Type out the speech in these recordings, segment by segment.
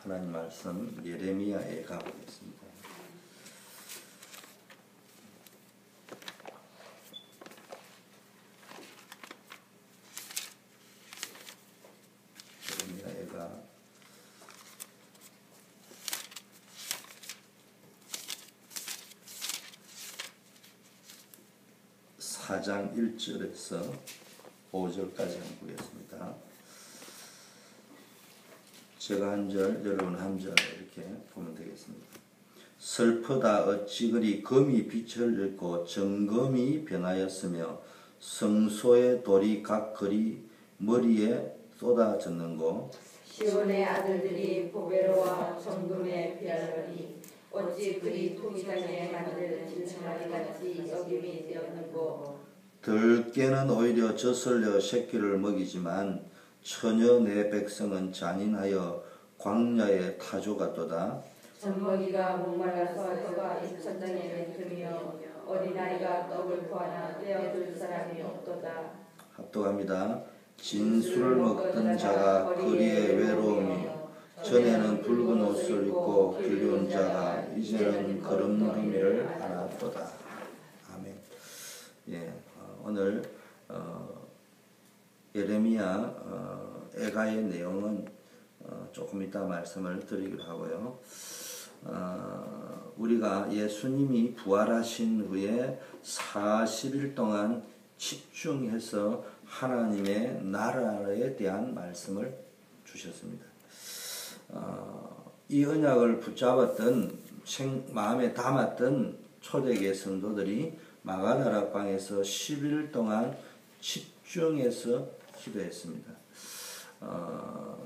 하나님 말씀 예레미야에 가보겠습니다. 예레미야가 4장 1절에서 5절까지 한번 보겠습니다. 제가 한 절, 여러분 한 절 이렇게 보면 되겠습니다. 슬프다 어찌 그리 금이 빛을 잃고 정금이 변하였으며 성소의 돌이 각 그리 머리에 쏟아졌는고 시온의 아들들이 보배로와 정금에 비하더니 어찌 그리 토기장에 만든 질청아리 같이 여김이 되었는고 들깨는 오히려 젖을려 새끼를 먹이지만 처녀 내 백성은 잔인하여 광야의 타조 같도다. 젖먹이가 목말라서 혀가 입천장에 뱉으며 어린아이가 떡을 구하나 떼어줄 사람이 없도다. 합독합니다. 진술을 먹던 자가 거리에 외로움이 전에는 붉은 옷을 입고 길려온 자가 이제는 걸음걸이를 하나도다. 아멘. 예, 오늘 예레미야 애가의 내용은 조금 이따 말씀을 드리기로 하고요. 우리가 예수님이 부활하신 후에 40일 동안 집중해서 하나님의 나라에 대한 말씀을 주셨습니다. 이 언약을 붙잡았던 마음에 담았던 초대교회 성도들이 마가다락방에서 10일 동안 집중해서 기도했습니다.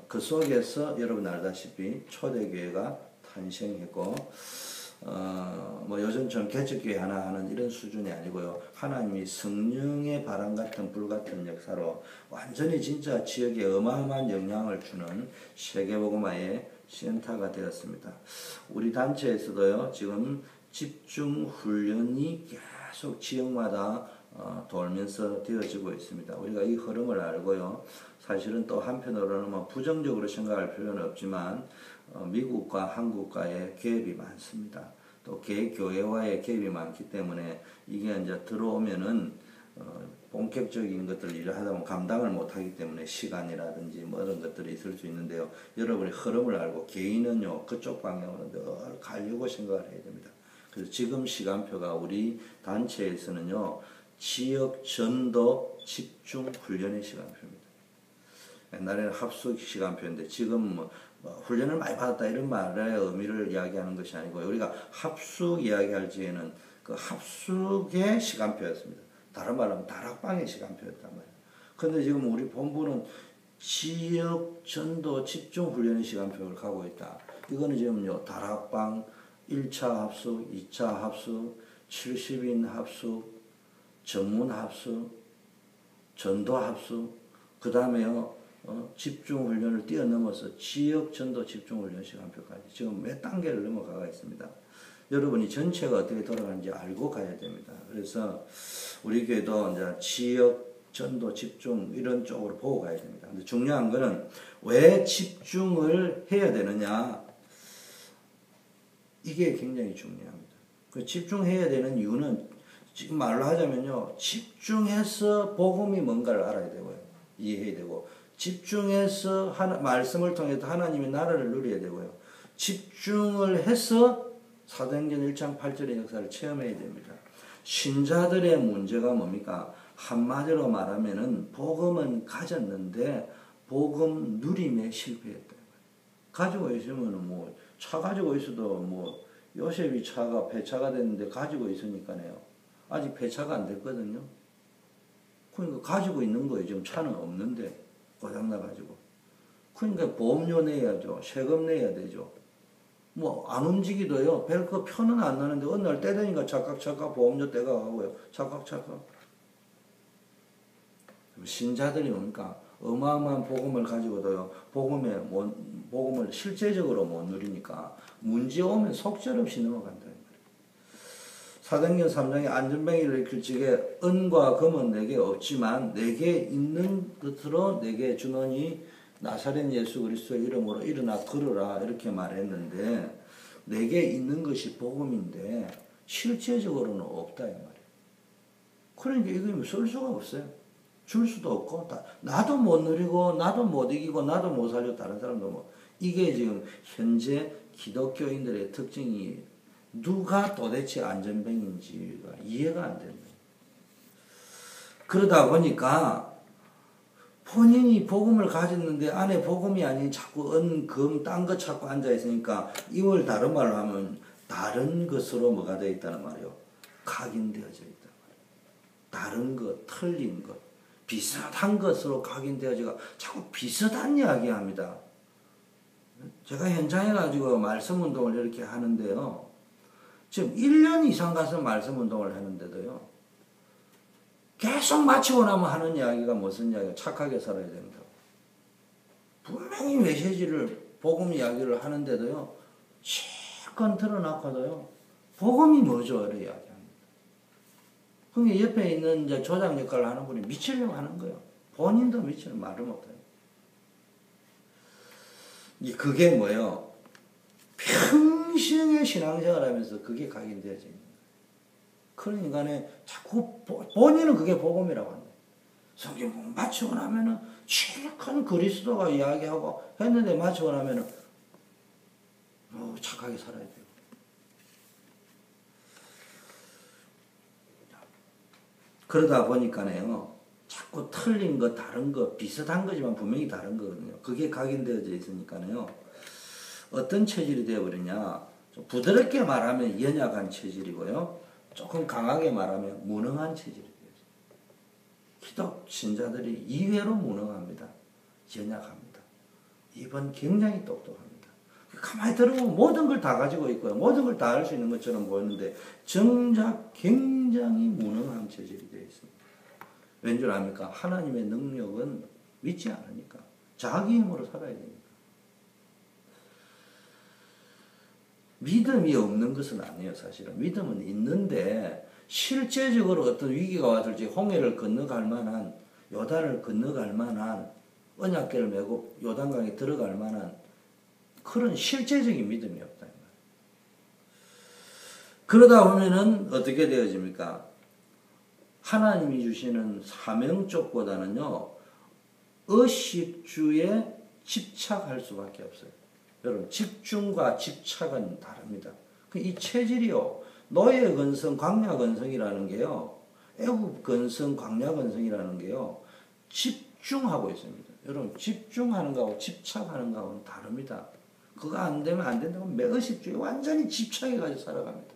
그 속에서 여러분 알다시피 초대교회가 탄생했고 뭐 요즘처럼 개척교회 하나 하는 이런 수준이 아니고요. 하나님이 성령의 바람 같은 불 같은 역사로 완전히 진짜 지역에 어마어마한 영향을 주는 세계복음화의 센터가 되었습니다. 우리 단체에서도요. 지금 집중 훈련이 계속 지역마다 돌면서 되어지고 있습니다. 우리가 이 흐름을 알고요. 사실은 또 한편으로는 뭐 부정적으로 생각할 필요는 없지만 미국과 한국과의 갭이 많습니다. 또 개교회와의 갭이 많기 때문에 이게 이제 들어오면은 본격적인 것들을 일을 하다 보면 감당을 못하기 때문에 시간이라든지 뭐 이런 것들이 있을 수 있는데요. 여러분이 흐름을 알고 개인은요 그쪽 방향으로 늘 가려고 생각을 해야 됩니다. 그래서 지금 시간표가 우리 단체에서는요 지역 전도 집중 훈련의 시간표입니다. 옛날에는 합숙 시간표인데 지금 뭐 훈련을 많이 받았다 이런 말의 의미를 이야기하는 것이 아니고 우리가 합숙 이야기할 적에는 그 합숙의 시간표였습니다. 다른 말로 하면 다락방의 시간표였단 말이에요. 그런데 지금 우리 본부는 지역 전도 집중 훈련의 시간표를 가고 있다. 이거는 지금요 다락방 1차 합숙, 2차 합숙, 70인 합숙, 전문 합숙, 전도 합숙, 그 다음에요 집중 훈련을 뛰어넘어서 지역 전도 집중 훈련 시간표까지 지금 몇 단계를 넘어가고 있습니다. 여러분이 전체가 어떻게 돌아가는지 알고 가야 됩니다. 그래서 우리 교회도 이제 지역 전도 집중 이런 쪽으로 보고 가야 됩니다. 근데 중요한 거는 왜 집중을 해야 되느냐? 이게 굉장히 중요합니다. 그 집중해야 되는 이유는 지금 말로 하자면요. 집중해서 복음이 뭔가를 알아야 되고요. 이해해야 되고 집중해서 말씀을 통해서 하나님의 나라를 누려야 되고요. 집중을 해서 사도행전 1장 8절의 역사를 체험해야 됩니다. 신자들의 문제가 뭡니까? 한마디로 말하면은 복음은 가졌는데 복음 누림에 실패했다. 가지고 있으면 뭐 차 가지고 있어도 뭐 요셉이 차가 폐차가 됐는데 가지고 있으니까요. 아직 폐차가 안 됐거든요. 그러니까 가지고 있는 거예요. 지금 차는 없는데 고장나가지고. 그러니까 보험료 내야죠. 세금 내야 되죠. 뭐 안 움직이도요. 별거 표는 안 나는데 어느 날 때 되니까 착각 보험료 떼가 가고요. 착각. 신자들이 뭡니까? 어마어마한 복음을 가지고도요. 복음을 실제적으로 못 누리니까 문제 오면 속절없이 넘어간다. 사도행전 3장에 안전뱅이를 길치게 은과 금은 내게 없지만 내게 있는 것으로 내게 주노니 나사렛 예수 그리스도의 이름으로 일어나 걸으라 이렇게 말했는데 내게 있는 것이 복음인데 실제적으로는 없다 이 말이에요. 그러니까 이거 쓸 수가 없어요. 줄 수도 없고 나도 못 누리고 나도 못 이기고 나도 못 살고 다른 사람도 못. 이게 지금 현재 기독교인들의 특징이 누가 도대체 안전뱅인지가 이해가 안 된다. 그러다 보니까 본인이 복음을 가졌는데 안에 복음이 아닌 자꾸 금, 딴 거 찾고 앉아있으니까 이걸 다른 말로 하면 다른 것으로 뭐가 되어 있다는 말이에요. 각인되어져 있단 말이에요. 다른 것, 틀린 것, 비슷한 것으로 각인되어지고 자꾸 비슷한 이야기 합니다. 제가 현장에 가지고 말씀 운동을 이렇게 하는데요. 지금 1년 이상 가서 말씀 운동을 하는데도요. 계속 마치고 나면 하는 이야기가 무슨 이야기가 착하게 살아야 된다. 분명히 메시지를 복음 이야기를 하는데도요. 실컷 드러나고도요. 복음이 뭐죠? 이렇게 이야기합니다. 그게 옆에 있는 이제 조장 역할을 하는 분이 미치려고 하는 거예요. 본인도 미치려고 말을 못해요. 그게 뭐예요? 평생의 신앙생활 하면서 그게 각인되어져 있는 거예요. 그러니까 자꾸 본인은 그게 복음이라고 한다. 성경 마치고 나면은 실컷 그리스도가 이야기하고 했는데 마치고 나면은 착하게 살아야 돼요. 그러다 보니까요. 자꾸 틀린 거, 다른 거, 비슷한 거지만 분명히 다른 거거든요. 그게 각인되어져 있으니까요. 어떤 체질이 되어버리냐. 좀 부드럽게 말하면 연약한 체질이고요. 조금 강하게 말하면 무능한 체질이 되어요. 기독 신자들이 이외로 무능합니다. 연약합니다. 이번 굉장히 똑똑합니다. 가만히 들어보면 모든 걸 다 가지고 있고요. 모든 걸 다 할 수 있는 것처럼 보이는데 정작 굉장히 무능한 체질이 되어 있습니다. 왠줄 압니까? 하나님의 능력은 믿지 않으니까. 자기 힘으로 살아야 되니까. 믿음이 없는 것은 아니에요, 사실은. 믿음은 있는데, 실제적으로 어떤 위기가 왔을 때 홍해를 건너갈 만한, 요단을 건너갈 만한, 언약궤를 메고 요단강에 들어갈 만한 그런 실제적인 믿음이 없다. 그러다 보면은 어떻게 되어집니까? 하나님이 주시는 사명 쪽보다는요, 의식주에 집착할 수밖에 없어요. 여러분, 집중과 집착은 다릅니다. 이 체질이요, 노예 근성, 광야 근성이라는 게요, 애굽 근성, 광야 근성이라는 게요, 집중하고 있습니다. 여러분, 집중하는 거하고 집착하는 거하고는 다릅니다. 그거 안 되면 안 된다고 의식주에 완전히 집착해가지고 살아갑니다.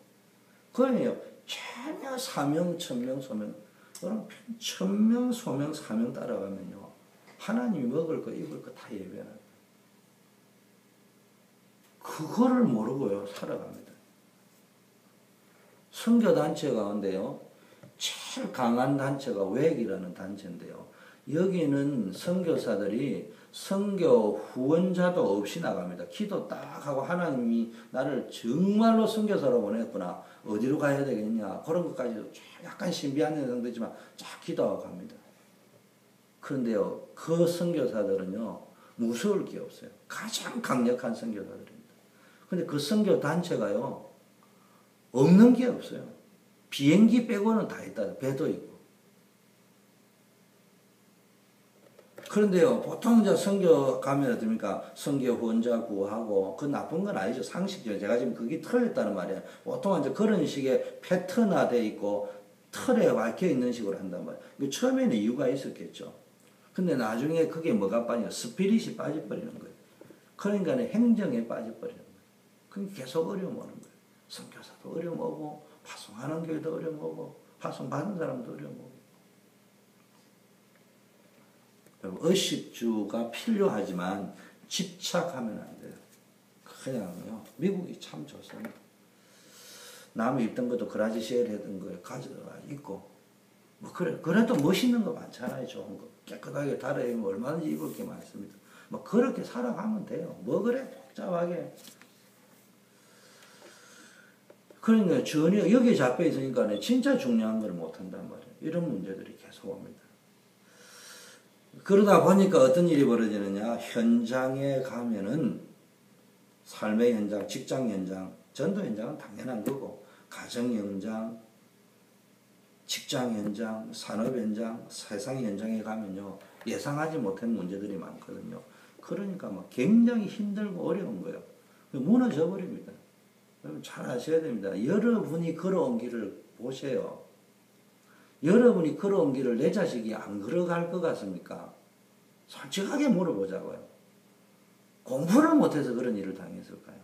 그러네요. 전혀 사명, 천명, 소명, 여러분, 천명, 소명, 사명 따라가면요, 하나님이 먹을 거, 입을 거 다 예배합니다. 그거를 모르고요, 살아갑니다. 선교단체 가운데요, 제일 강한 단체가 외액이라는 단체인데요. 여기는 선교사들이 선교 후원자도 없이 나갑니다. 기도 딱 하고 하나님이 나를 정말로 선교사로 보냈구나. 어디로 가야 되겠냐. 그런 것까지도 약간 신비한 현상되지만 쫙 기도하고 갑니다. 그런데요, 그 선교사들은요, 무서울 게 없어요. 가장 강력한 선교사들입니다. 근데 그 선교 단체가요, 없는 게 없어요. 비행기 빼고는 다 있다. 배도 있고. 그런데요, 보통 이제 선교 가면 어떻습니까? 선교 후원자 구하고, 그 나쁜 건 아니죠. 상식이죠. 제가 지금 그게 틀렸다는 말이에요. 보통 이제 그런 식의 패턴화되어 있고, 틀에 박혀 있는 식으로 한단 말이에요. 처음에는 이유가 있었겠죠. 근데 나중에 그게 뭐가 빠지냐? 스피릿이 빠져버리는 거예요. 그러니까 행정에 빠져버리는 거예요. 그럼 계속 어려움 오는 거예요. 선교사도 어려움 오고, 파송하는 교회도 어려움 오고, 파송 받는 사람도 어려움 오고. 의식주가 필요하지만 집착하면 안 돼요. 그냥요. 미국이 참 좋습니다. 남이 입던 것도 그라지 세일 했던 거에 가져가 있고, 뭐 그래도 멋있는 거 많잖아요. 좋은 거. 깨끗하게 달아입으면 얼마든지 입을 게 많습니다. 뭐 그렇게 살아가면 돼요. 뭐 그래 복잡하게. 그러니까 전혀 여기에 잡혀 있으니까 진짜 중요한 걸 못한단 말이에요. 이런 문제들이 계속 옵니다. 그러다 보니까 어떤 일이 벌어지느냐. 현장에 가면은 삶의 현장, 직장 현장, 전도 현장은 당연한 거고, 가정 현장, 직장 현장, 산업 현장, 세상 현장에 가면요, 예상하지 못한 문제들이 많거든요. 그러니까 막 굉장히 힘들고 어려운 거예요. 무너져 버립니다. 여러분 잘 아셔야 됩니다. 여러분이 걸어온 길을 보세요. 여러분이 걸어온 길을 내 자식이 안 걸어갈 것 같습니까? 솔직하게 물어보자고요. 공부를 못해서 그런 일을 당했을까요?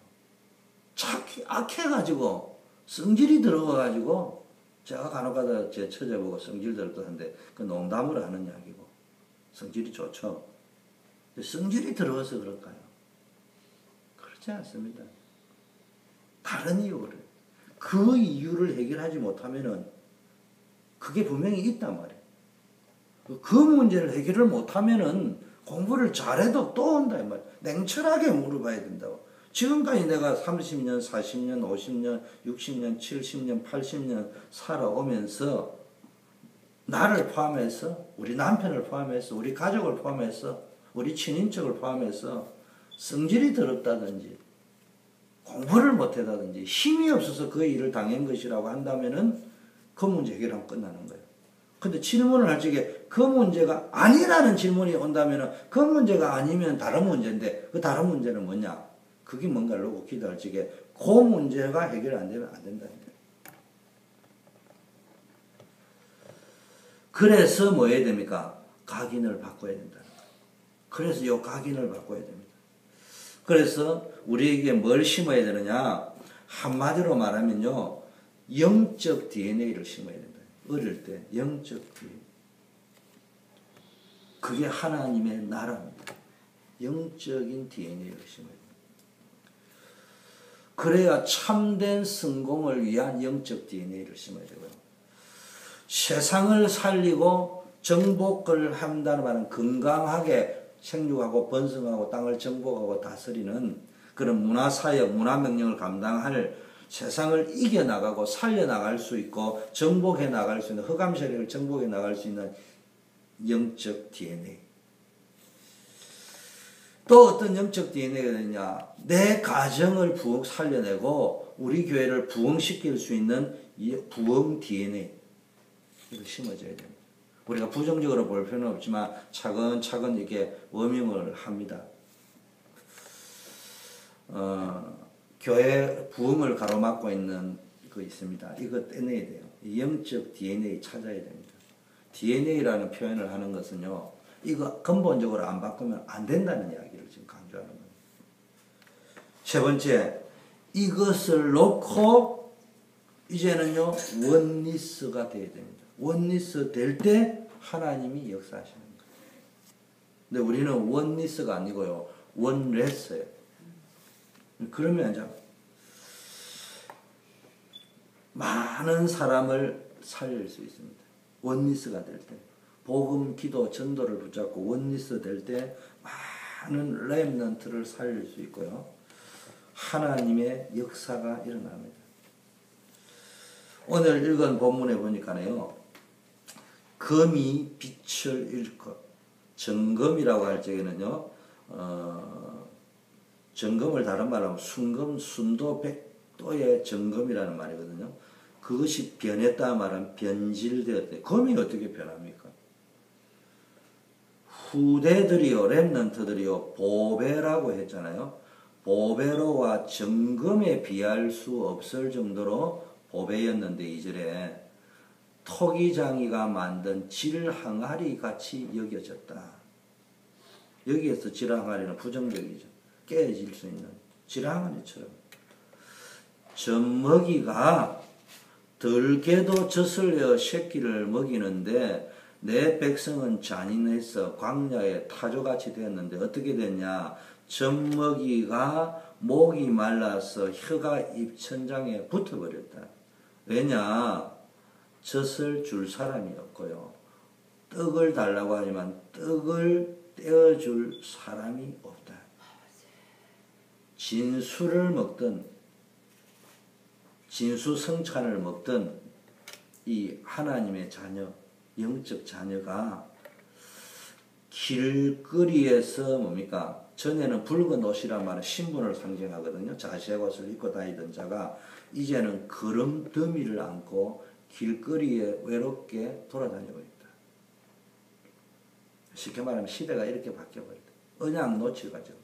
악해가지고 성질이 들어가가지고 제가 간혹가다 제 처제 보고 성질 들었다는데 그 농담을 하는 이야기고 성질이 좋죠. 성질이 들어가서 그럴까요? 그렇지 않습니다. 다른 이유를 그 이유를 해결하지 못하면은 그게 분명히 있단 말이에요. 그 문제를 해결을 못하면은 공부를 잘해도 또 온다 이 말이에요. 냉철하게 물어봐야 된다고. 지금까지 내가 30년, 40년, 50년, 60년, 70년, 80년 살아오면서 나를 포함해서 우리 남편을 포함해서 우리 가족을 포함해서 우리 친인척을 포함해서 성질이 더럽다든지 공부를 못하다든지 힘이 없어서 그 일을 당한 것이라고 한다면은 그 문제 해결하면 끝나는 거예요. 근데 질문을 할 적에 그 문제가 아니라는 질문이 온다면은 그 문제가 아니면 다른 문제인데 그 다른 문제는 뭐냐? 그게 뭔가를 놓고 기도할 적에 그 문제가 해결 안 되면 안 된다는 거예요. 그래서 뭐 해야 됩니까? 각인을 바꿔야 된다는 거예요. 그래서 요 각인을 바꿔야 됩니다. 그래서 우리에게 뭘 심어야 되느냐? 한마디로 말하면요. 영적 DNA를 심어야 된다. 어릴 때 영적 DNA. 그게 하나님의 나라입니다. 영적인 DNA를 심어야 됩니다. 그래야 참된 성공을 위한 영적 DNA를 심어야 되고요. 세상을 살리고 정복을 한다는 말은 건강하게 생육하고 번성하고 땅을 정복하고 다스리는 그런 문화사역, 문화명령을 감당할 세상을 이겨나가고 살려나갈 수 있고 정복해 나갈 수 있는 흑암 세력을 정복해 나갈 수 있는 영적 DNA. 또 어떤 영적 DNA가 되느냐. 내 가정을 살려내고 우리 교회를 부흥시킬 수 있는 부흥 DNA. 이걸 심어줘야 됩니다. 우리가 부정적으로 볼 필요는 없지만 차근차근 이렇게 워밍을 합니다. 교회 부흥을 가로막고 있는 거 있습니다. 이거 떼내야 돼요. 영적 DNA 찾아야 됩니다. DNA라는 표현을 하는 것은요. 이거 근본적으로 안 바꾸면 안 된다는 이야기를 지금 강조하는 겁니다. 세 번째, 이것을 놓고 이제는요. 원리스가 돼야 됩니다. 원리스 될 때 하나님이 역사하시는 거예요. 근데 우리는 원리스가 아니고요. 원레스예요. 그러면 이제 많은 사람을 살릴 수 있습니다. 원리스가 될 때. 복음, 기도, 전도를 붙잡고 원리스 될 때 많은 렘넌트를 살릴 수 있고요. 하나님의 역사가 일어납니다. 오늘 읽은 본문에 보니까요. 금이 빛을 잃고 정금이라고 할 적에는요. 정금을 다른 말로 하면 순금, 순도, 백도의 정금이라는 말이거든요. 그것이 변했다 말하면 변질되었대. 금이 어떻게 변합니까? 후대들이요, 렘넌트들이요, 보배라고 했잖아요. 보배로와 정금에 비할 수 없을 정도로 보배였는데 이절에 토기장이가 만든 질항아리 같이 여겨졌다. 여기에서 질항아리는 부정적이죠. 깨질 수 있는 질항아리처럼. 젖먹이가 덜게도 젖을 내어 새끼를 먹이는데 내 백성은 잔인해서 광야의 타조같이 되었는데 어떻게 됐냐. 젖먹이가 목이 말라서 혀가 입천장에 붙어버렸다. 왜냐. 젖을 줄 사람이 없고요. 떡을 달라고 하지만 떡을 떼어줄 사람이 없다. 진수를 먹든 진수성찬을 먹든 이 하나님의 자녀, 영적 자녀가 길거리에서 뭡니까? 전에는 붉은 옷이란 말은 신분을 상징하거든요. 자색 옷을 입고 다니던 자가 이제는 거름더미를 안고 길거리에 외롭게 돌아다니고 있다. 쉽게 말하면 시대가 이렇게 바뀌어버렸다. 언양 놓치가지고.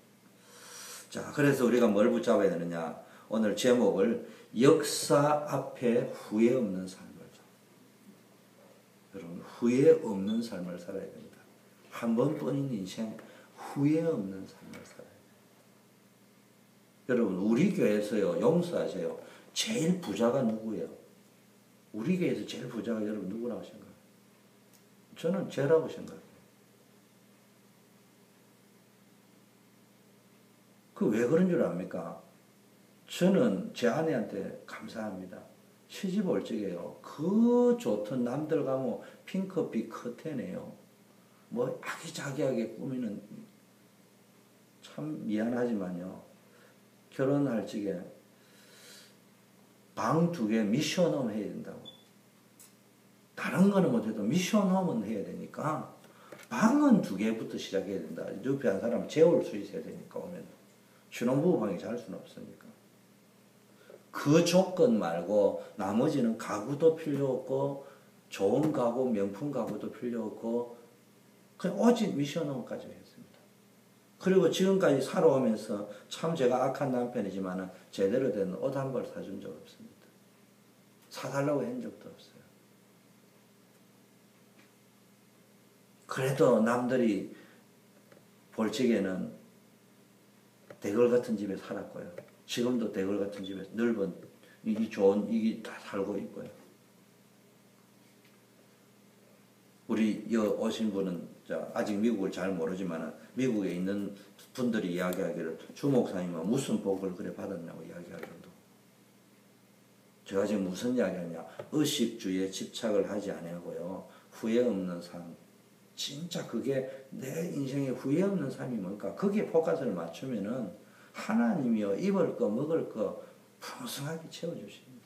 자, 그래서 우리가 뭘 붙잡아야 되느냐? 오늘 제목을 역사 앞에 후회 없는 삶을. 여러분, 후회 없는 삶을 살아야 됩니다. 한 번뿐인 인생, 후회 없는 삶을 살아야 돼요. 여러분, 우리 교회에서요, 용서하세요. 제일 부자가 누구예요? 우리 교회에서 제일 부자가 여러분 누구라고 생각해요? 저는 쟤라고 생각해요. 그 왜 그런 줄 압니까? 저는 제 아내한테 감사합니다. 시집 올 적에요. 그 좋던 남들과 뭐 핑크빛 커튼에요. 뭐 아기자기하게 꾸미는, 참 미안하지만요. 결혼할 적에 방 2개 미션홈 해야 된다고. 다른 거는 못해도 미션홈은 해야 되니까 방은 2개부터 시작해야 된다. 옆에 한 사람은 재울 수 있어야 되니까 오면. 신혼부부 방에 잘 수는 없으니까. 그 조건 말고 나머지는 가구도 필요 없고 좋은 가구, 명품 가구도 필요 없고 그냥 오직 미션홈까지 했습니다. 그리고 지금까지 살아오면서 참 제가 악한 남편이지만 제대로 된 옷 한 벌 사준 적 없습니다. 사달라고 한 적도 없어요. 그래도 남들이 볼 적에는 대걸 같은 집에 살았고요. 지금도 대걸 같은 집에 넓은, 이게 좋은, 이게 다 살고 있고요. 우리 여 오신 분은 아직 미국을 잘 모르지만 미국에 있는 분들이 이야기하기를 주 목사님은 무슨 복을 그래 받았냐고 이야기할 정도. 제가 지금 무슨 이야기하냐? 의식주의에 집착을 하지 아니하고요. 후회 없는 삶. 진짜 그게 내 인생에 후회 없는 삶이 뭘까? 거기에 포커스를 맞추면은 하나님이요, 입을 거 먹을 거 풍성하게 채워주십니다.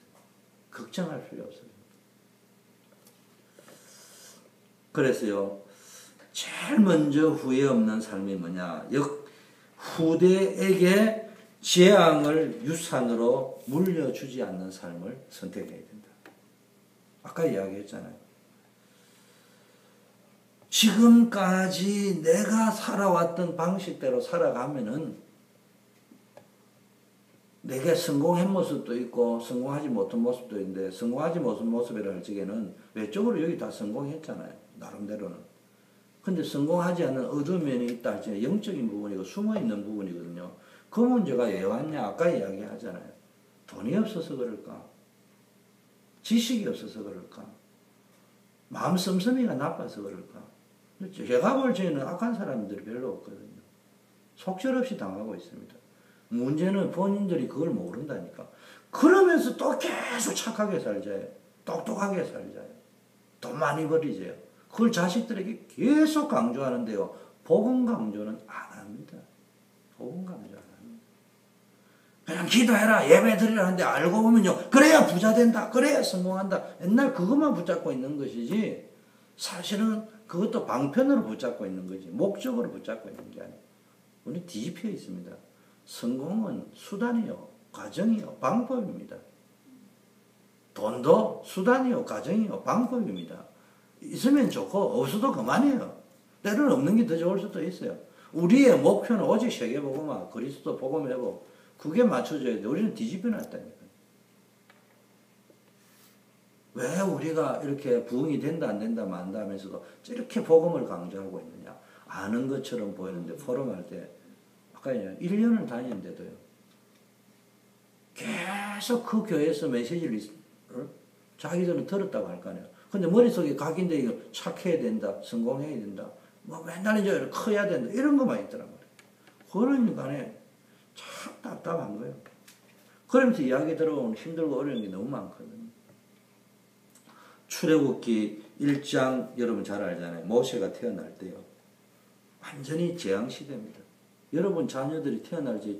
걱정할 필요 없어요. 그래서요, 제일 먼저 후회 없는 삶이 뭐냐? 후대에게 재앙을 유산으로 물려주지 않는 삶을 선택해야 된다. 아까 이야기했잖아요. 지금까지 내가 살아왔던 방식대로 살아가면은 내게 성공한 모습도 있고 성공하지 못한 모습도 있는데 성공하지 못한 모습이라 할 적에는 외적으로 여기 다 성공했잖아요. 나름대로는. 근데 성공하지 않는 어두운 면이 있다 할 적에 영적인 부분이고 숨어있는 부분이거든요. 그 문제가 왜 왔냐? 아까 이야기하잖아요. 돈이 없어서 그럴까? 지식이 없어서 그럴까? 마음 씀씀이가 나빠서 그럴까? 제가 볼 적에는 악한 사람들이 별로 없거든요. 속절없이 당하고 있습니다. 문제는 본인들이 그걸 모른다니까. 그러면서 또 계속 착하게 살자요. 똑똑하게 살자요. 돈 많이 버리세요. 그걸 자식들에게 계속 강조하는데요. 복음 강조는 안 합니다. 복음 강조 안 합니다. 그냥 기도해라, 예배 드리라 하는데 알고 보면요. 그래야 부자 된다. 그래야 성공한다. 옛날 그것만 붙잡고 있는 것이지 사실은 그것도 방편으로 붙잡고 있는 거지. 목적으로 붙잡고 있는 게 아니에요. 우리 뒤집혀 있습니다. 성공은 수단이요, 과정이요, 방법입니다. 돈도 수단이요, 과정이요, 방법입니다. 있으면 좋고 없어도 그만이에요. 때로는 없는 게 더 좋을 수도 있어요. 우리의 목표는 오직 세계복음화, 그리스도 복음회복, 그게 맞춰져야 돼. 우리는 뒤집혀 놨다니까요. 왜 우리가 이렇게 부흥이 된다 안 된다 만다 하면서도 이렇게 복음을 강조하고 있느냐. 아는 것처럼 보이는데 포럼할 때 아까 1년을 다녔는데도요. 계속 그 교회에서 메시지를 자기들은 들었다고 할 거 아니에요. 근데 머릿속에 각인데 이거 착해야 된다. 성공해야 된다. 뭐 맨날 이제 커야 된다. 이런 것만 있더란 말이에요. 그러니까 참 답답한 거예요. 그러면서 이야기 들어보면 힘들고 어려운 게 너무 많거든요. 출애굽기 1장 여러분 잘 알잖아요. 모세가 태어날 때요. 완전히 재앙시대입니다. 여러분 자녀들이 태어날 때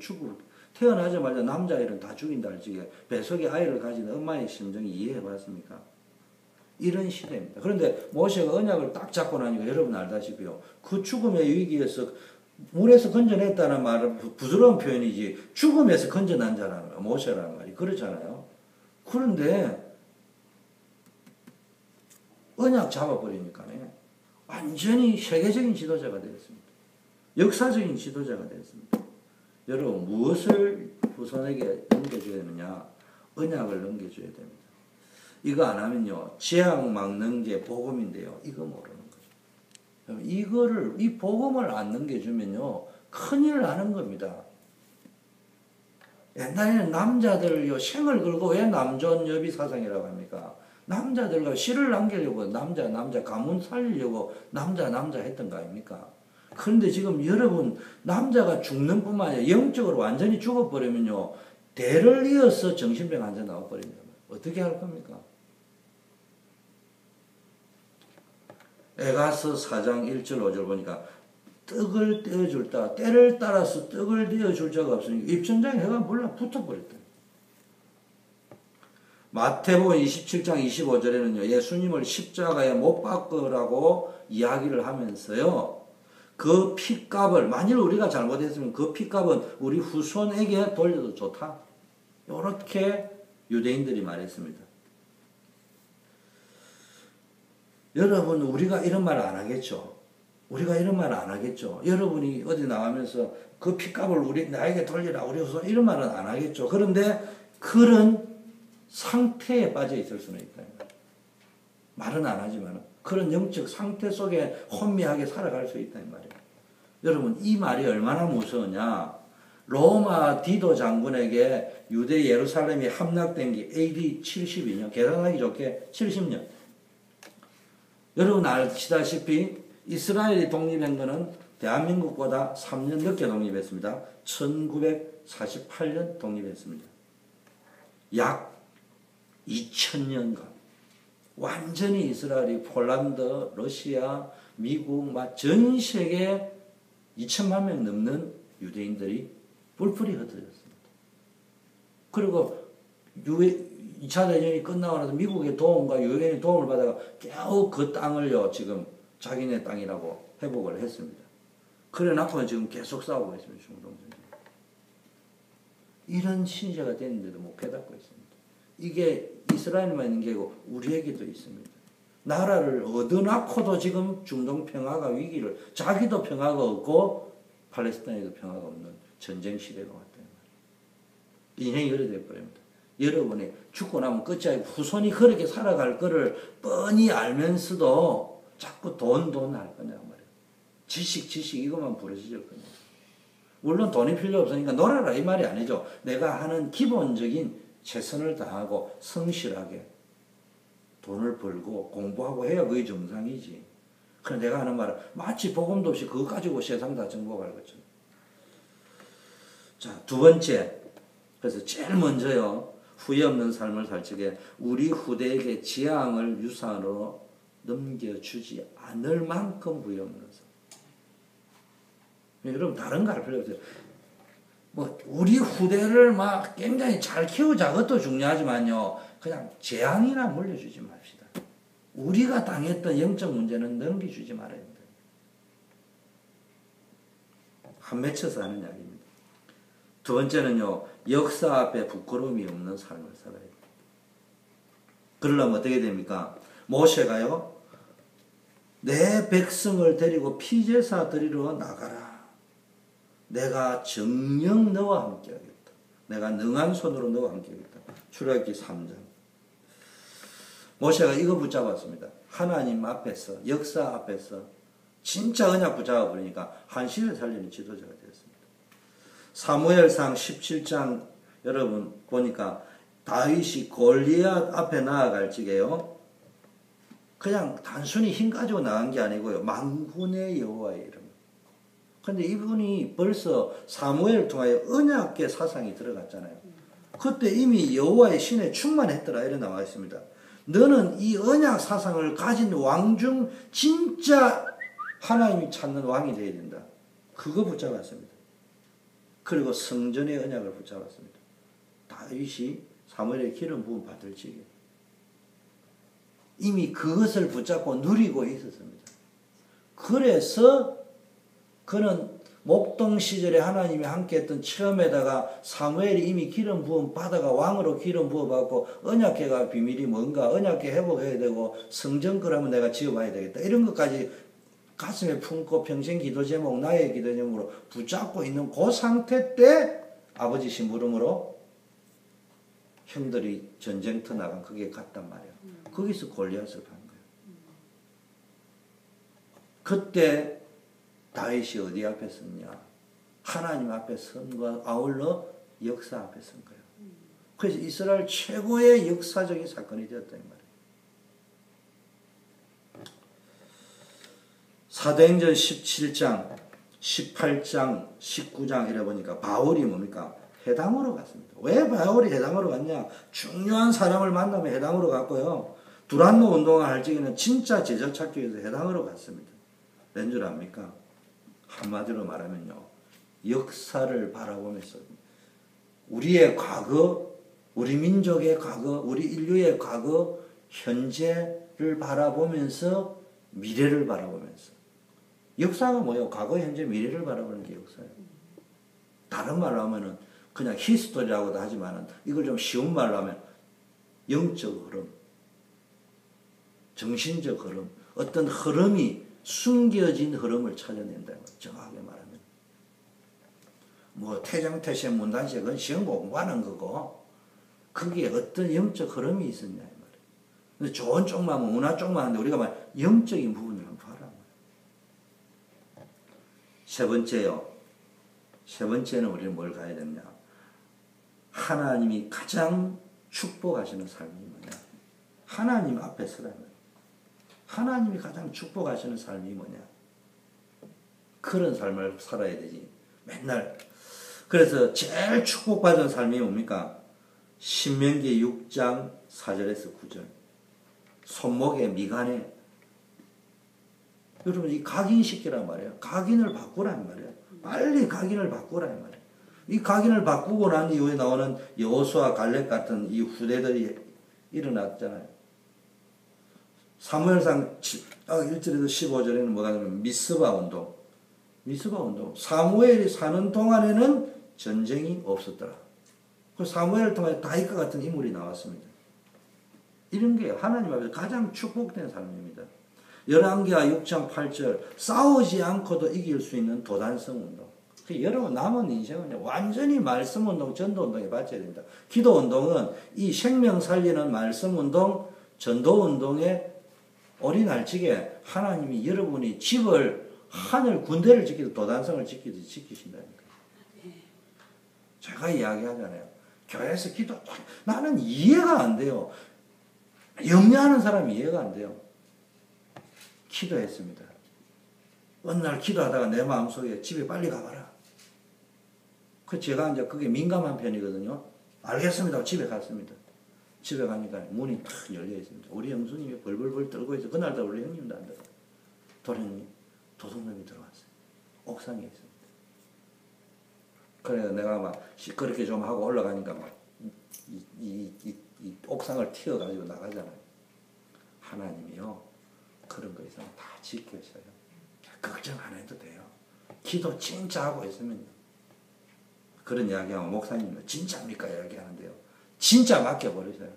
태어나자마자 남자아이는 다 죽인다 할 적에 뱃속에 아이를 가진 엄마의 심정이 이해해 봤습니까? 이런 시대입니다. 그런데 모세가 언약을 딱 잡고 나니까 여러분 알다시피요. 그 죽음의 위기에서 물에서 건져냈다는 말은 부드러운 표현이지 죽음에서 건져난 자라는 거야. 모세라는 말이 그렇잖아요. 그런데 언약 잡아버리니까 완전히 세계적인 지도자가 되었습니다. 역사적인 지도자가 되었습니다. 여러분 무엇을 후손에게 넘겨줘야 되느냐? 언약을 넘겨줘야 됩니다. 이거 안 하면요 재앙 막는 게 복음인데요 이거 모르는 거죠. 이 복음을 안 넘겨주면요 큰일 나는 겁니다. 옛날에는 남자들요 생을 걸고 왜 남존여비 사상이라고 합니까? 남자들과 씨를 남기려고 남자 가문 살리려고 남자 했던 거 아닙니까? 그런데 지금 여러분 남자가 죽는 뿐만 아니라 영적으로 완전히 죽어버리면요 대를 이어서 정신병 환자 나와버립니다. 어떻게 할 겁니까? 에가서 4장 1절 5절 보니까 떡을 떼어줄 자 때를 따라서 떡을 떼어줄 자가 없으니까 입천장에 해가 몰라 붙어버렸다. 마태복음 27장 25절에는요 예수님을 십자가에 못 박으라고 이야기를 하면서요 그 핏값을 만일 우리가 잘못했으면 그 핏값은 우리 후손에게 돌려도 좋다. 이렇게 유대인들이 말했습니다. 여러분 우리가 이런 말 안 하겠죠. 우리가 이런 말 안 하겠죠. 여러분이 어디 나가면서 그 핏값을 나에게 돌리라 우리 후손 이런 말은 안 하겠죠. 그런데 그런 상태에 빠져 있을 수는 있다. 말은 안 하지만 그런 영적 상태 속에 혼미하게 살아갈 수 있다는 말이에요. 여러분 이 말이 얼마나 무서우냐. 로마 디도 장군에게 유대 예루살렘이 함락된 게 AD 72년 계산하기 좋게 70년. 여러분 아시다시피 이스라엘이 독립한 것은 대한민국보다 3년 늦게 독립했습니다. 1948년 독립했습니다. 약 2000년간 완전히 이스라엘이 폴란드, 러시아, 미국 전 세계 2천만 명 넘는 유대인들이 뿔뿔이 흩어졌습니다. 그리고 2차 대전이 끝나고 나서 미국의 도움과 유엔의 도움을 받아가 겨우 그 땅을요 지금 자기네 땅이라고 회복을 했습니다. 그래 놓고 지금 계속 싸우고 있습니다. 중동전쟁. 이런 신세가 됐는데도 못 깨닫고 있습니다. 이게 이스라엘만 있는 게 아니고 우리에게도 있습니다. 나라를 얻어놓고도 지금 중동 평화가 위기를 자기도 평화가 없고 팔레스타인에도 평화가 없는 전쟁 시대가 왔다. 인생이 그래 돼버립니다. 여러분이 죽고 나면 끝이 아니고 후손이 그렇게 살아갈 거를 뻔히 알면서도 자꾸 돈 할 거냐고 말이에요. 지식 이것만 부르짖을 거냐. 물론 돈이 필요 없으니까 놀아라 이 말이 아니죠. 내가 하는 기본적인 최선을 다하고 성실하게 돈을 벌고 공부하고 해야 그게 정상이지. 그런데 내가 하는 말은 마치 복음도 없이 그거 가지고 세상 다 정복할 것처럼. 자, 두 번째. 그래서 제일 먼저요. 후회 없는 삶을 살 적에 우리 후대에게 지향을 유산으로 넘겨주지 않을 만큼 후회 없는 삶. 여러분 다른 거 할 필요 없어요. 우리 후대를 막 굉장히 잘 키우자 그것도 중요하지만요. 그냥 재앙이나 물려주지 맙시다. 우리가 당했던 영적 문제는 넘겨주지 말아야 됩니다. 한 맺혀서 하는 이야기입니다. 두 번째는요. 역사 앞에 부끄러움이 없는 삶을 살아야 돼요. 그러려면 어떻게 됩니까? 모세가요. 내 백성을 데리고 피제사 드리러 나가라. 내가 정녕 너와 함께 하겠다. 내가 능한 손으로 너와 함께 하겠다. 출애굽기 3장. 모세가 이거 붙잡았습니다. 하나님 앞에서 역사 앞에서 진짜 언약 붙잡아 버리니까 한시를 살리는 지도자가 되었습니다. 사무엘상 17장 여러분 보니까 다윗이 골리앗 앞에 나아갈 적에요. 그냥 단순히 힘 가지고 나간 게 아니고요. 만군의 여호와의 이름. 근데 이분이 벌써 사무엘을 통하여 언약의 사상이 들어갔잖아요. 그때 이미 여호와의 신에 충만했더라 이래 나와 있습니다. 너는 이 언약 사상을 가진 왕 중 진짜 하나님이 찾는 왕이 되어야 된다. 그거 붙잡았습니다. 그리고 성전의 언약을 붙잡았습니다. 다윗이 사무엘의 기름 부음 받을 적에 이미 그것을 붙잡고 누리고 있었습니다. 그래서 그는 목동 시절에 하나님이 함께했던 처음에다가 사무엘이 이미 기름 부음 받아가 왕으로 기름 부어 받고 언약궤가 비밀이 뭔가 언약궤 회복해야 되고 성전걸 하면 내가 지어봐야 되겠다 이런 것까지 가슴에 품고 평생 기도 제목 나의 기도 제목으로 붙잡고 있는 그 상태 때 아버지 심부름으로 형들이 전쟁터 나간 거기에 갔단 말이에요. 거기서 골리앗을 간 거예요. 그때 다윗이 어디 앞에 섰냐? 하나님 앞에 선과 아울러 역사 앞에 선 거예요. 그래서 이스라엘 최고의 역사적인 사건이 되었다 이 말이에요. 사도행전 17장, 18장, 19장 이래 보니까 바울이 뭡니까? 해당으로 갔습니다. 왜 바울이 해당으로 갔냐? 중요한 사람을 만나면 해당으로 갔고요. 두란노 운동을 할 적에는 진짜 제자 찾기 위해서 해당으로 갔습니다. 왠 줄 압니까? 한마디로 말하면요. 역사를 바라보면서 우리의 과거, 우리 민족의 과거, 우리 인류의 과거, 현재를 바라보면서 미래를 바라보면서 역사가 뭐예요? 과거, 현재, 미래를 바라보는 게 역사예요. 다른 말로 하면은 그냥 히스토리라고도 하지만 이걸 좀 쉬운 말로 하면 영적 흐름, 정신적 흐름, 어떤 흐름이 숨겨진 흐름을 찾아낸다. 정확하게 말하면. 뭐 태장태세 문단세 그건 시험 공부하는 거고 거기에 어떤 영적 흐름이 있었냐 이 말이에요. 근데 좋은 쪽만 문화 쪽만 하는데 우리가 말 영적인 부분을 한번 봐라. 세 번째요. 세 번째는 우리는 뭘 가야 되냐? 하나님이 가장 축복하시는 삶이 뭐냐? 하나님 앞에 서라면 하나님이 가장 축복하시는 삶이 뭐냐? 그런 삶을 살아야 되지. 맨날. 그래서 제일 축복받은 삶이 뭡니까? 신명기 6장 4절에서 9절. 손목에 미간에. 여러분 이 각인시키란 말이에요. 각인을 바꾸란 말이에요. 빨리 각인을 바꾸란 말이에요. 이 각인을 바꾸고 난 이후에 나오는 여호수아 갈렙 같은 이 후대들이 일어났잖아요. 사무엘상 1절에서 15절에는 뭐가 나오냐면 미스바 운동. 미스바 운동. 사무엘이 사는 동안에는 전쟁이 없었더라. 그 사무엘을 통해 다윗과 같은 인물이 나왔습니다. 이런 게 하나님 앞에서 가장 축복된 삶입니다. 열왕기하 6장 8절 싸우지 않고도 이길 수 있는 도단성 운동. 여러분 남은 인생은 완전히 말씀 운동, 전도 운동에 바쳐야 됩니다. 기도 운동은 이 생명 살리는 말씀 운동, 전도 운동에 올인할 적에 하나님이 여러분이 집을 하늘 군대를 지키듯 도단성을 지키듯이 지키신다니까. 제가 이야기하잖아요. 교회에서 기도 나는 이해가 안 돼요. 영리하는 사람이 이해가 안 돼요. 기도했습니다. 어느 날 기도하다가 내 마음속에 집에 빨리 가봐라. 그 제가 이제 그게 민감한 편이거든요. 알겠습니다. 집에 갔습니다. 집에 가니까 문이 탁 열려 있습니다. 우리 형수님이 벌벌벌 떨고 있어. 그날도 우리 형님도 안 들어요. 도련님, 도둑놈이 들어왔어요. 옥상에 있습니다. 그래서 내가 막 시끄럽게 좀 하고 올라가니까 막 이 옥상을 튀어가지고 나가잖아요. 하나님이요. 그런 거 있으면 다 지켜줘요. 걱정 안 해도 돼요. 기도 진짜 하고 있으면요. 그런 이야기하면 목사님은 진짜입니까? 이야기하는데요. 진짜 맡겨버리세요.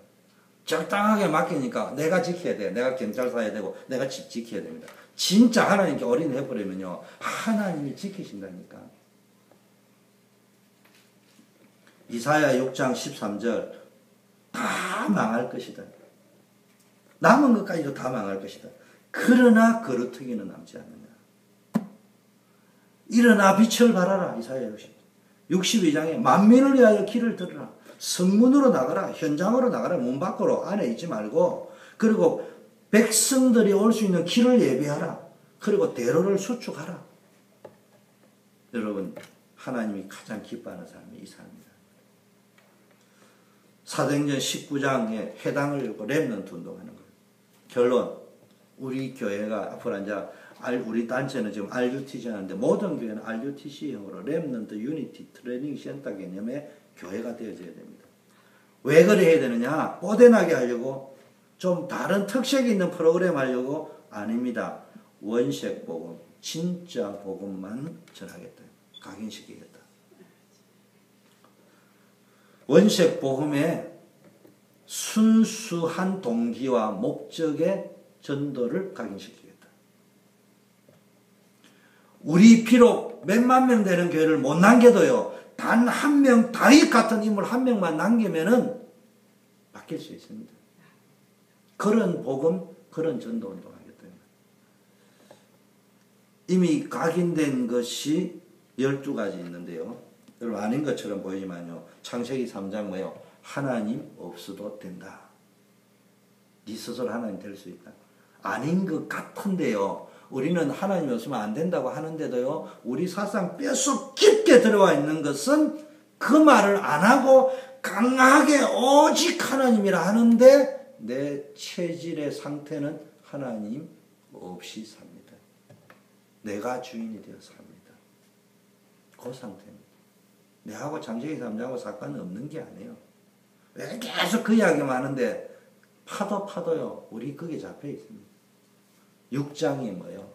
적당하게 맡기니까 내가 지켜야 돼요. 내가 경찰서야 되고 내가 지켜야 됩니다. 진짜 하나님께 올인해버리면요. 하나님이 지키신다니까. 이사야 6장 13절 다 망할 것이다. 남은 것까지도 다 망할 것이다. 그러나 거루터기는 남지 않느냐. 일어나 빛을 발하라. 이사야 62장에 만민을 위하여 길을 들으라. 성문으로 나가라. 현장으로 나가라. 문 밖으로 안에 있지 말고. 그리고 백성들이 올 수 있는 길을 예비하라. 그리고 대로를 수축하라. 여러분 하나님이 가장 기뻐하는 삶이 이 삶입니다. 사도행전 19장에 해당을 읽고 렘넌트 운동하는 거예요. 결론 우리 교회가 앞으로 이제 우리 단체는 지금 RUTC 하는데 모든 교회는 RUTC형으로 렘넌트 유니티 트레이닝 센터 개념의 교회가 되어져야 됩니다. 왜 그래 해야 되느냐? 뽀대나게 하려고 좀 다른 특색이 있는 프로그램 하려고? 아닙니다. 원색 복음, 진짜 복음만 전하겠다. 각인시키겠다. 원색 복음의 순수한 동기와 목적의 전도를 각인시키겠다. 우리 비록 몇만 명 되는 교회를 못 남겨도요, 단 한 명, 다윗 같은 인물 한 명만 남기면은 바뀔 수 있습니다. 그런 복음, 그런 전도 운동하겠다. 이미 각인된 것이 12가지 있는데요. 여러분 아닌 것처럼 보이지만요. 창세기 3장 뭐예요? 하나님 없어도 된다. 네 스스로 하나님 될 수 있다. 아닌 것 같은데요. 우리는 하나님 없으면 안 된다고 하는데도요. 우리 사상 뼛속 깊게 들어와 있는 것은 그 말을 안 하고 강하게 오직 하나님이라 하는데 내 체질의 상태는 하나님 없이 삽니다. 내가 주인이 되어 삽니다. 그 상태입니다. 내하고 창세기 3장하고 사건은 없는 게 아니에요. 왜 계속 그 이야기만 하는데 파도요. 우리 거기에 잡혀 있습니다. 6장이 뭐예요?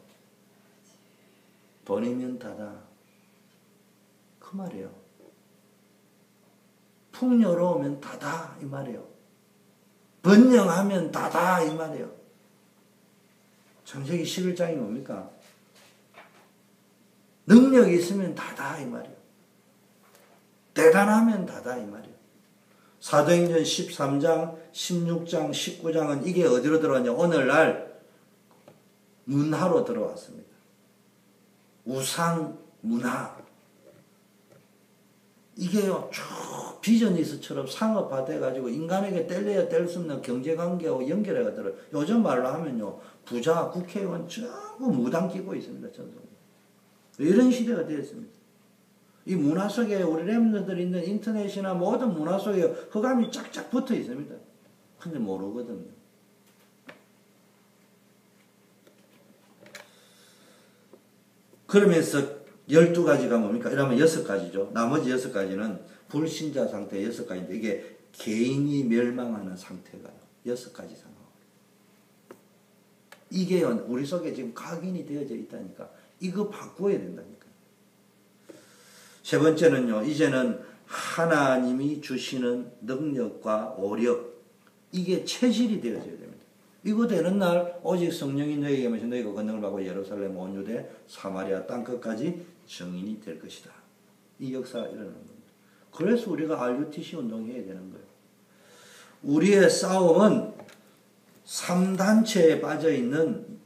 돈이면 다다. 그 말이에요. 풍요로우면 다다 이 말이에요. 번영하면 다다 이 말이에요. 창세기 11장이 뭡니까? 능력이 있으면 다다 이 말이에요. 대단하면 다다 이 말이에요. 사도행전 13장, 16장, 19장은 이게 어디로 들어왔냐? 오늘날 문화로 들어왔습니다. 우상 문화. 이게요, 쭉 비즈니스처럼 상업화돼가지고 인간에게 뗄래야 뗄 수 없는 경제관계하고 연결해가 들어요. 요즘 말로 하면요, 부자, 국회의원 전부 무당 끼고 있습니다. 전부. 이런 시대가 되었습니다. 이 문화 속에 우리 렘너들이 있는 인터넷이나 모든 문화 속에 흑암이 쫙쫙 붙어 있습니다. 근데 모르거든요. 그러면서 12가지가 뭡니까? 이러면 6가지죠. 나머지 6가지는 불신자 상태 6가지인데 이게 개인이 멸망하는 상태가 6가지 상황. 이게 우리 속에 지금 각인이 되어져 있다니까. 이거 바꿔야 된다니까. 세 번째는요. 이제는 하나님이 주시는 능력과 오력 이게 체질이 되어져야 됩니다. 이거 되는 날 오직 성령이 너희에게 임하셔 너희가 권능을 받고 예루살렘 온 유대 사마리아 땅끝까지 증인이 될 것이다. 이 역사가 일어나는 겁니다. 그래서 우리가 RUTC 운동해야 되는 거예요. 우리의 싸움은 3단체에 빠져있는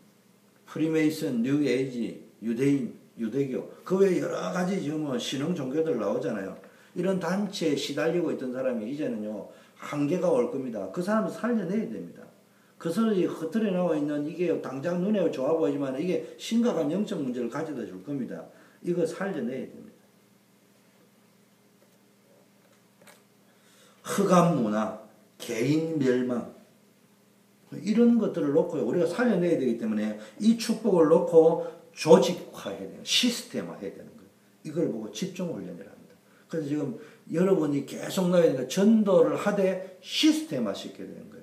프리메이슨, 뉴에이지, 유대인, 유대교 그 외에 여러 가지 지금 신흥 종교들 나오잖아요. 이런 단체에 시달리고 있던 사람이 이제는요 한계가 올 겁니다. 그 사람을 살려내야 됩니다. 그 사람이 흩어져 나와 있는 이게 당장 눈에 좋아 보이지만 이게 심각한 영적 문제를 가져다 줄 겁니다. 이거 살려내야 됩니다. 흑암 문화, 개인 멸망 이런 것들을 놓고 우리가 살려내야 되기 때문에 이 축복을 놓고 조직화해야 돼요. 시스템화해야 되는 거예요. 이걸 보고 집중훈련을 합니다. 그래서 지금 여러분이 계속 나와야 되니까 전도를 하되 시스템화 시켜야 되는 거예요.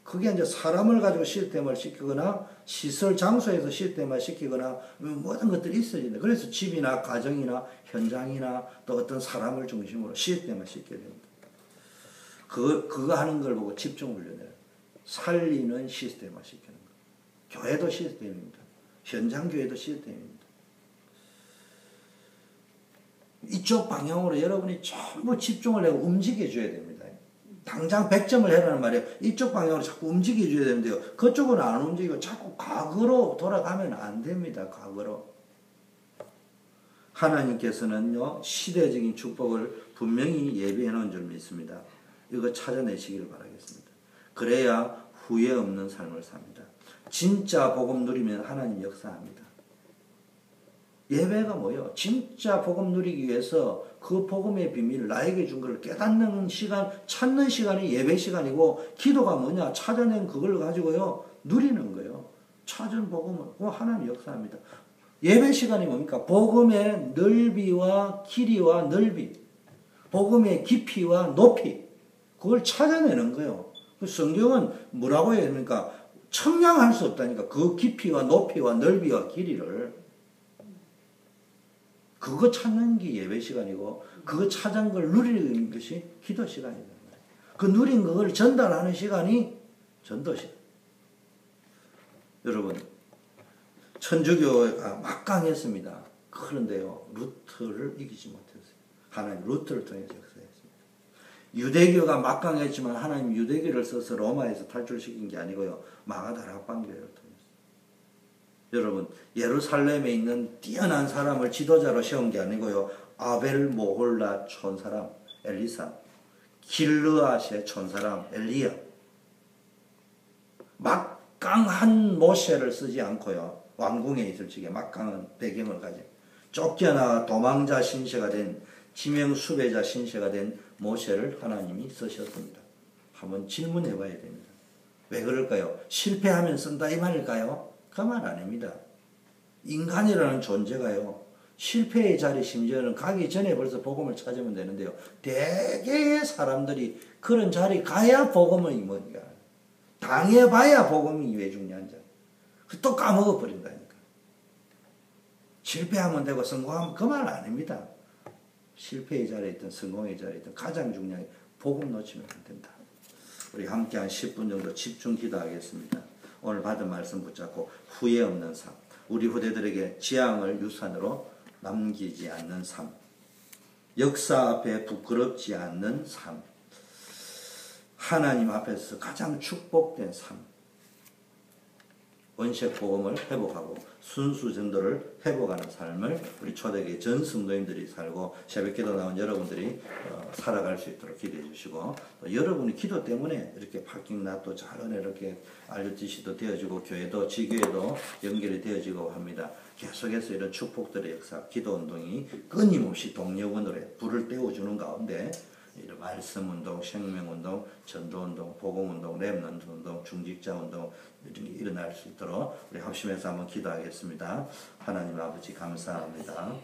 그게 이제 사람을 가지고 시스템을 시키거나 시설 장소에서 시스템화 시키거나 모든 것들이 있어야 된다. 그래서 집이나 가정이나 현장이나 또 어떤 사람을 중심으로 시스템화 시켜야 됩니다. 그거 하는 걸 보고 집중훈련해요. 살리는 시스템화 시키는 거예요. 교회도 시스템입니다. 현장 교회도 시스템입니다. 이쪽 방향으로 여러분이 전부 집중을 하고 움직여줘야 됩니다. 당장 100점을 해라는 말이에요. 이쪽 방향으로 자꾸 움직여줘야 되는데요. 그쪽은 안 움직이고 자꾸 과거로 돌아가면 안 됩니다. 과거로. 하나님께서는요. 시대적인 축복을 분명히 예비해 놓은 줄 믿습니다. 이거 찾아내시기를 바라겠습니다. 그래야 후회 없는 삶을 삽니다. 진짜 복음 누리면 하나님 역사합니다. 예배가 뭐예요? 진짜 복음 누리기 위해서 그 복음의 비밀 나에게 준 걸 깨닫는 시간, 찾는 시간이 예배 시간이고 기도가 뭐냐? 찾아낸 그걸 가지고요. 누리는 거예요. 찾은 복음을 하나님 역사합니다. 예배 시간이 뭡니까? 복음의 넓이와 길이와 넓이, 복음의 깊이와 높이 그걸 찾아내는 거예요. 성경은 뭐라고 해야 됩니까? 청량할 수 없다니까. 그 깊이와 높이와 넓이와 길이를. 그거 찾는 게 예배 시간이고, 그거 찾은 걸 누리는 것이 기도 시간이다. 그 누린 그걸 전달하는 시간이 전도 시간. 여러분, 천주교가 막강했습니다. 그런데요, 루터를 이기지 못했어요. 하나님 루터를 통해서 역사했습니다. 유대교가 막강했지만 하나님 유대교를 써서 로마에서 탈출시킨 게 아니고요, 마가다락방교회를 통해서. 여러분, 예루살렘에 있는 뛰어난 사람을 지도자로 세운 게 아니고요, 아벨 모홀라 촌사람 엘리사, 길르앗의 촌사람 엘리야, 막강한 모세를 쓰지 않고요, 왕궁에 있을 적에 막강한 배경을 가진 쫓겨나 도망자 신세가 된, 지명 수배자 신세가 된 모세를 하나님이 쓰셨습니다. 한번 질문해 봐야 됩니다. 왜 그럴까요? 실패하면 쓴다 이 말일까요? 그 말 아닙니다. 인간이라는 존재가요, 실패의 자리, 심지어는 가기 전에 벌써 복음을 찾으면 되는데요, 대개의 사람들이 그런 자리 가야 복음이 뭔가, 당해봐야 복음이 왜 중요한지 또 까먹어 버린다니까. 실패하면 되고 성공하면 그 말 아닙니다. 실패의 자리에 있든 성공의 자리에 있든 가장 중요한 게 복음 놓치면 안 된다. 우리 함께 한 10분 정도 집중 기도하겠습니다. 오늘 받은 말씀 붙잡고 후회 없는 삶, 우리 후대들에게 지향을 유산으로 남기지 않는 삶, 역사 앞에 부끄럽지 않는 삶, 하나님 앞에서 가장 축복된 삶, 원색 복음을 회복하고 순수 전도를 회복하는 삶을 우리 초대교회 전 성도님들이 살고 새벽기도 나온 여러분들이 살아갈 수 있도록 기도해 주시고, 또 여러분이 기도 때문에 이렇게 파킹나 또 잘 이렇게 RUTC도 되어지고 교회도 지교회도 연결이 되어지고 합니다. 계속해서 이런 축복들의 역사, 기도운동이 끊임없이 동력원으로 불을 떼워주는 가운데 이런 말씀운동, 생명운동, 전도운동, 복음운동, 렘넌트운동, 중직자운동 이런 게 일어날 수 있도록 우리 합심해서 한번 기도하겠습니다. 하나님 아버지 감사합니다.